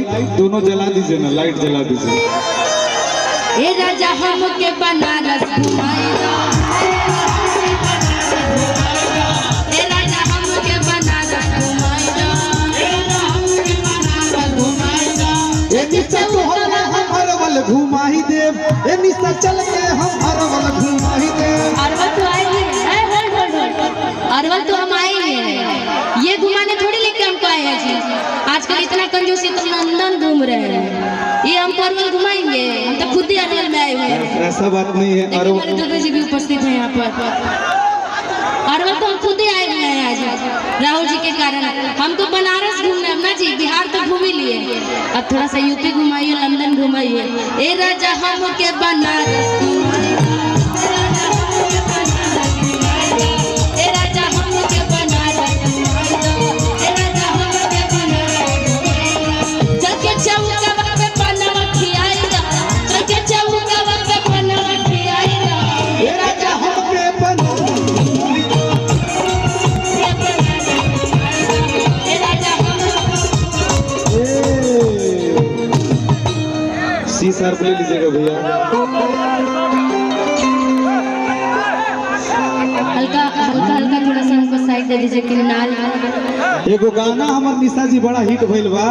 Light दोनों जला दीजिए ना, लाइट जला दीजिए। ए राजा हमके बनारस घुमाएगा, ए राजा हमके बनारस घुमाएगा, ए निशा तोहरा हम हरवल घुमाई देव, ए निशा चल के हम हरवल घुमाई देव। अरवल तो आएंगे, अरवल तो हम आएंगे, ये घुमाने थोड़ी लेके हमको आए हैं जी। आजकल इतना कंजूसी तो लंदन घूम रहे हैं, ये हमको अरवल घुमाएंगे, हम तो खुद ही अरवल में आए हुए हैं। ऐसा बात नहीं है, हमारे दुबे जी भी उपस्थित हैं यहाँ पर। अरवल तो हम खुद ही आए हुए हैं आज राहुल जी के कारण। हमको बनारस घूमना ना जी, बिहार तो घूम ही लिए, अब थोड़ा सा यूपी घुमाइए, लंदन घुमाइए। ए राजा हमके बनारस घुमाइए, ए राजा हमके बनारस घुमाइए, ए राजा हमके बनारस घुमाइए। जगे चौका पे पनवा खियाइगा, जगे चौका पे पनवा खियाइगा, ए राजा हमके बनारस सी शार्प ले लीजिएगा भैया। हल्का हल्का हल्का थोड़ा सा हमको साइड दे दीजिए कि नाल। एगो गाना हमार निशा जी बड़ा हिट भइल बा,